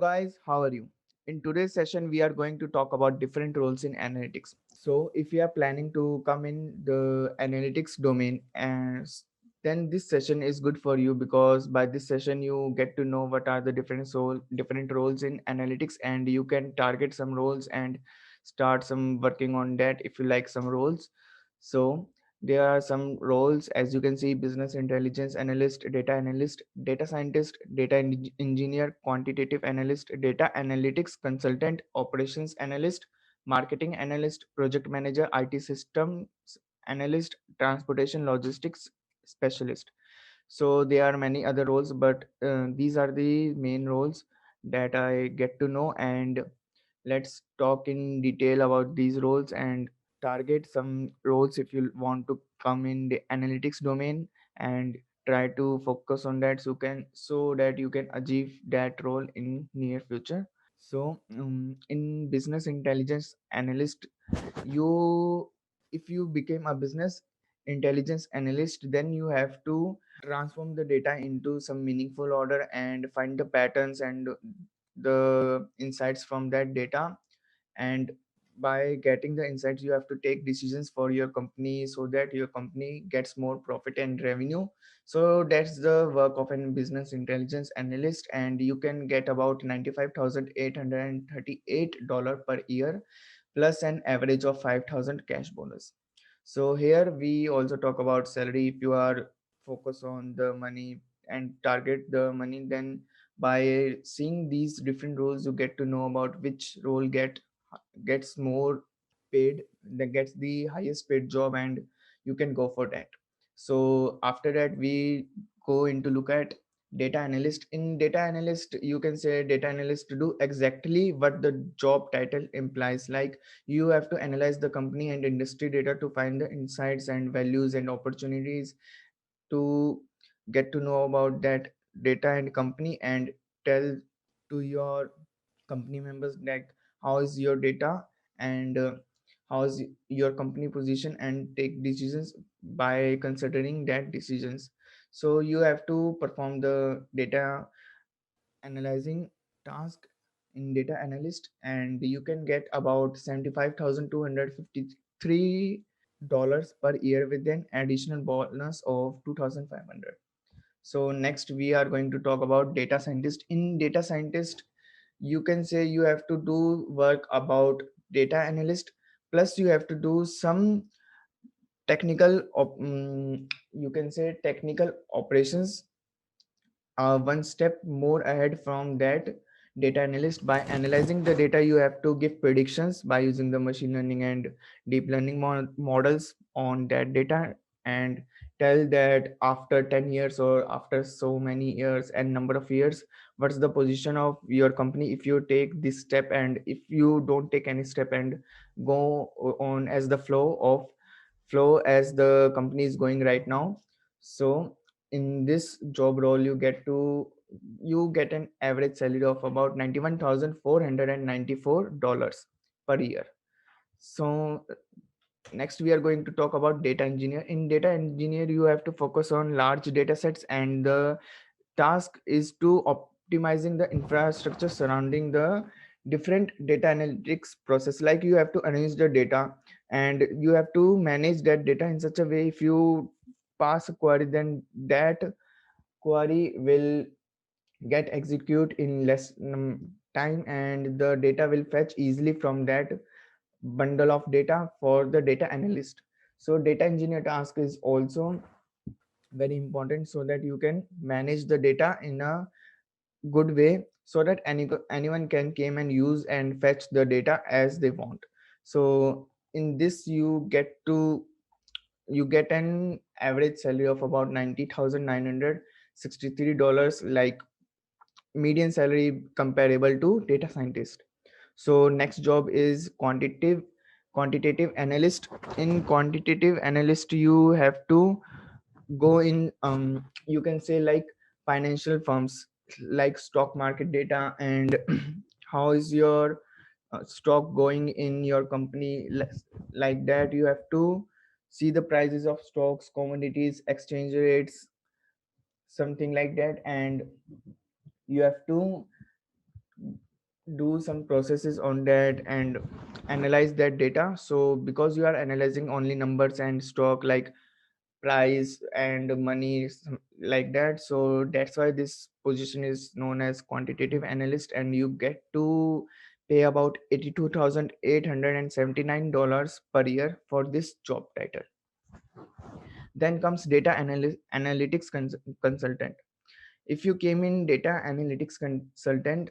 guys, how are you? In today's session, we are going to talk about different roles in analytics. So, if you are planning to come in the analytics domain, then this session is good for you because by this session you get to know what are the different roles in analytics, and you can target some roles and start some working on that if you like some roles. So, there are some roles as you can see: business intelligence analyst, data scientist, engineer, quantitative analyst, data analytics consultant, operations analyst, marketing analyst, project manager, IT systems analyst, transportation logistics specialist. So there are many other roles, but these are the main roles that I get to know. And let's talk in detail about these roles and target some roles if you want to come in the analytics domain, and try to focus on that so that you can achieve that role in near future. So in business intelligence analyst, you if you became a business intelligence analyst, then you have to transform the data into some meaningful order and find the patterns and the insights from that data. And by getting the insights, you have to take decisions for your company so that your company gets more profit and revenue. So that's the work of a business intelligence analyst, and you can get about $95,838 per year plus an average of 5,000 cash bonus. So here we also talk about salary. If you are focused on the money and target the money, then by seeing these different roles, you get to know about which role gets more paid, that gets the highest paid job, and you can go for that. So after that, we go into look at data analyst. In data analyst, you can say data analyst to do exactly what the job title implies. Like, you have to analyze the company and industry data to find the insights and values and opportunities, to get to know about that data and company, and tell to your company members like how is your data, and how is your company position, and take decisions by considering that decisions. So you have to perform the data analyzing task in data analyst, and you can get about $75,253 per year with an additional bonus of 2,500. So next we are going to talk about data scientist. In data scientist, you can say you have to do work about data analyst, plus you have to do some you can say technical operations, one step more ahead from that data analyst. By analyzing the data, you have to give predictions by using the machine learning and deep learning models on that data, and tell that after 10 years or after so many years and number of years, what's the position of your company if you take this step, and if you don't take any step and go on as the flow as the company is going right now. So in this job role, you get an average salary of about $91,494 per year. So next we are going to talk about data engineer. In data engineer, you have to focus on large data sets, and the task is to optimizing the infrastructure surrounding the different data analytics process. Like, you have to arrange the data, and you have to manage that data in such a way, if you pass a query, then that query will get execute in less time, and the data will fetch easily from that bundle of data for the data analyst. So data engineer task is also very important, so that you can manage the data in a good way, so that anyone can came and use and fetch the data as they want. So in this, you get an average salary of about $90,963, like median salary comparable to data scientist. So next job is quantitative analyst. In quantitative analyst, you have to go in, you can say, like, financial firms, like stock market data, and how is your stock going in your company. Like that, you have to see the prices of stocks, commodities, exchange rates, something like that. And you have to do some processes on that and analyze that data. So because you are analyzing only numbers and stock like price and money, like that, so that's why this position is known as quantitative analyst, and you get to pay about $82,879 per year for this job title. Then comes analytics consultant. If you came in data analytics consultant,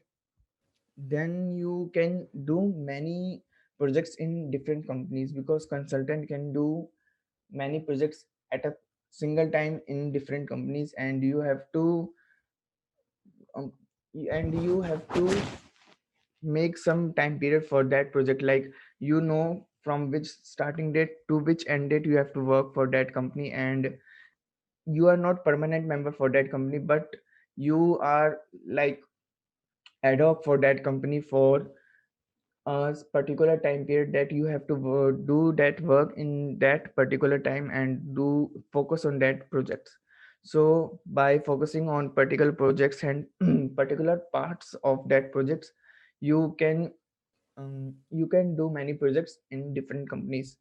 then you can do many projects in different companies, because consultant can do many projects at a single time in different companies, um, and you have to make some time period for that project, like from which starting date to which end date you have to work for that company, and you are not permanent member for that company, but you are like ad hoc for that company for particular time period, that you have to do that work in that particular time and do focus on that projects. So by focusing on particular projects and particular parts of that projects, you can do many projects in different companies.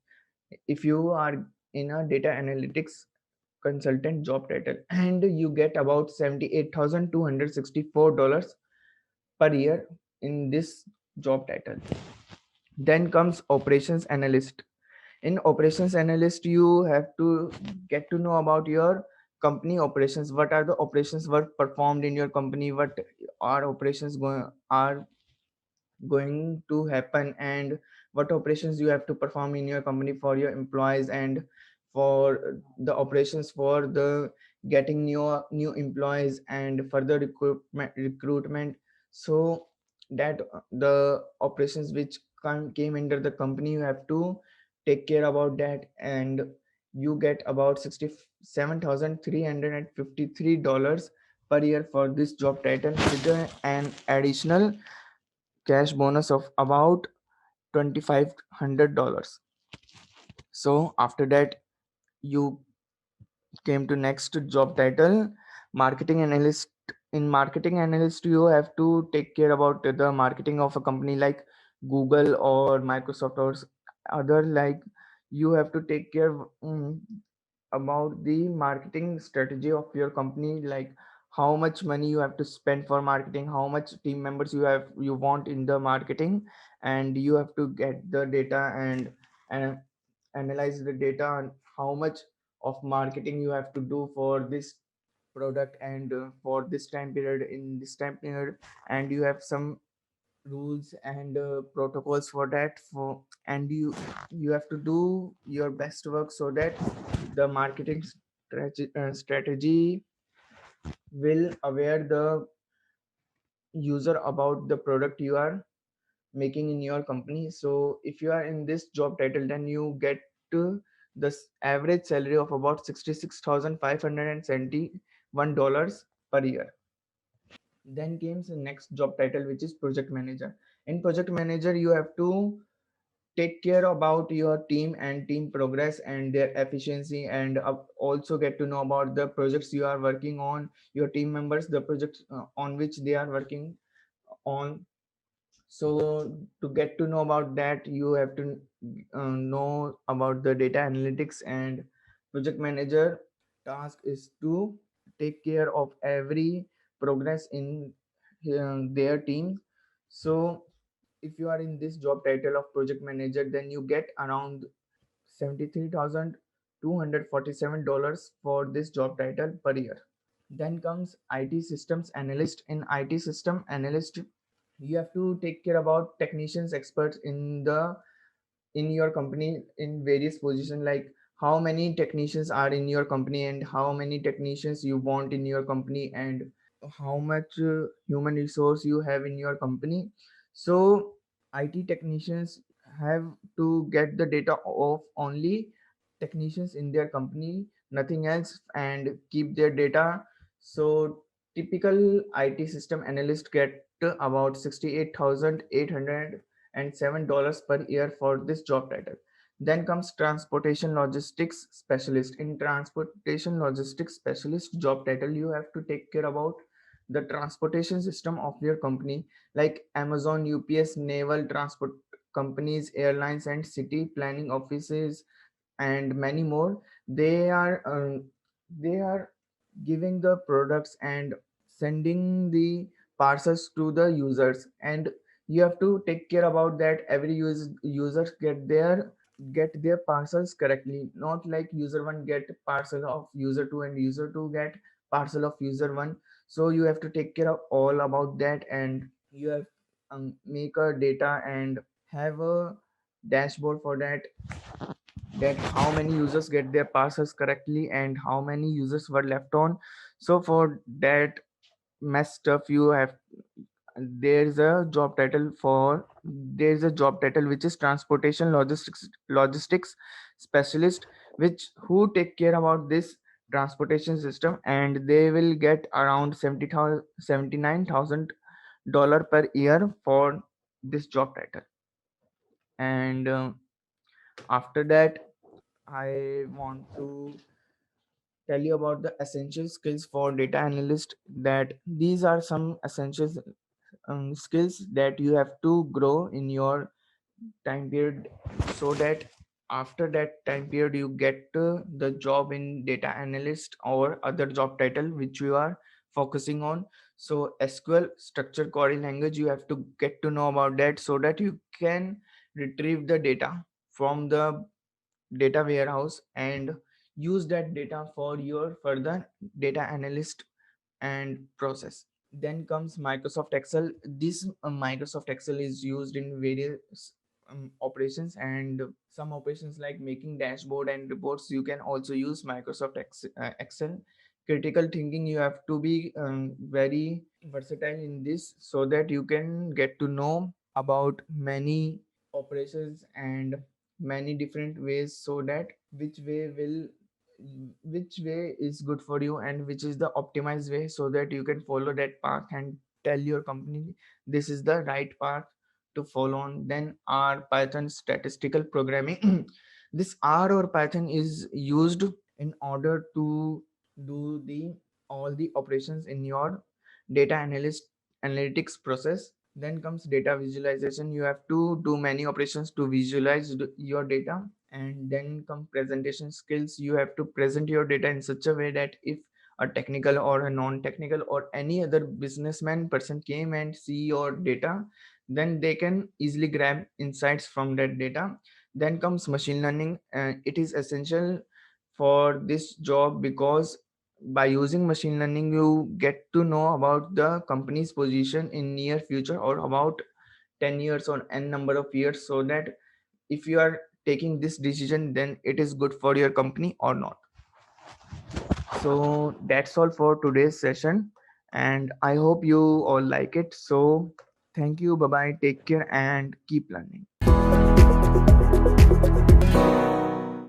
If you are in a data analytics consultant job title, and you get about $78,264 per year in this job title. Then comes operations analyst. In operations analyst, you have to get to know about your company operations. What are the operations were performed in your company? What are operations going to happen, and what operations you have to perform in your company for your employees, and for the operations for the getting new employees and further recruitment. So that the operations which came under the company, you have to take care about that, and you get about $67,353 per year for this job title, with an additional cash bonus of about $2,500. So after that, you came to next job title, marketing analyst. In marketing analyst, you have to take care about the marketing of a company like Google or Microsoft or other, like you have to take care about the marketing strategy of your company, like how much money you have to spend for marketing, how much team members you want in the marketing, and you have to get the data and analyze the data on how much of marketing you have to do for this product, and for this time period, in this time period, and you have some rules and protocols for that, for and you have to do your best work so that the marketing strategy will aware the user about the product you are making in your company. So if you are in this job title, then you get to this average salary of about $66,571 per year. Then comes the next job title, which is project manager. In project manager, you have to take care about your team and team progress and their efficiency, and also get to know about the projects you are working on, your team members, the projects on which they are working on. So to get to know about that, you have to know about the data analytics, and project manager task is to take care of every progress in their team. So if you are in this job title of project manager, then you get around $73,247 for this job title per year. Then comes IT systems analyst. In IT system analyst, you have to take care about technicians experts in your company in various positions, like how many technicians are in your company, and how many technicians you want in your company, and how much human resource you have in your company. So IT technicians have to get the data of only technicians in their company, nothing else, and keep their data. So typical IT system analyst get about $68,807 per year for this job title. Then comes transportation logistics specialist. In transportation logistics specialist job title, you have to take care about the transportation system of your company, like Amazon, UPS, naval transport companies, airlines, and city planning offices, and many more. They are giving the products and sending the parcels to the users, and you have to take care about that every users get their parcels correctly, not like user one get parcel of user two and user two get parcel of user one. So you have to take care of all about that, and you have make a data and have a dashboard for that how many users get their parcels correctly and how many users were left on. So for that mess stuff, you have there's a job title for there's a job title which is transportation logistics specialist, which who take care about this transportation system, and they will get around 70,000 $79,000 per year for this job title. And after that, I want to tell you about the essential skills for data analyst, that these are some essential skills that you have to grow in your time period, so that after that time period you get the job in data analyst or other job title which you are focusing on. So SQL, structured query language, you have to get to know about that so that you can retrieve the data from the data warehouse and use that data for your further data analyst and process. Then comes Microsoft Excel. This Microsoft Excel is used in various operations, and some operations like making dashboard and reports you can also use Microsoft Excel. Critical thinking, you have to be very versatile in this so that you can get to know about many operations and many different ways, so that which way will which way is good for you and which is the optimized way, so that you can follow that path and tell your company this is the right path to follow on. Then R, Python, statistical programming. This R or Python is used in order to do the all the operations in your data analyst analytics process. Then comes data visualization. You have to do many operations to visualize your data. And then come presentation skills. You have to present your data in such a way that if a technical or a non-technical or any other businessman person came and see your data, then they can easily grab insights from that data. Then comes machine learning, and it is essential for this job because by using machine learning you get to know about the company's position in near future or about 10 years or n number of years, so that if you are taking this decision then it is good for your company or not. So that's all for today's session, and I hope you all like it. So thank you, bye bye, take care and keep learning.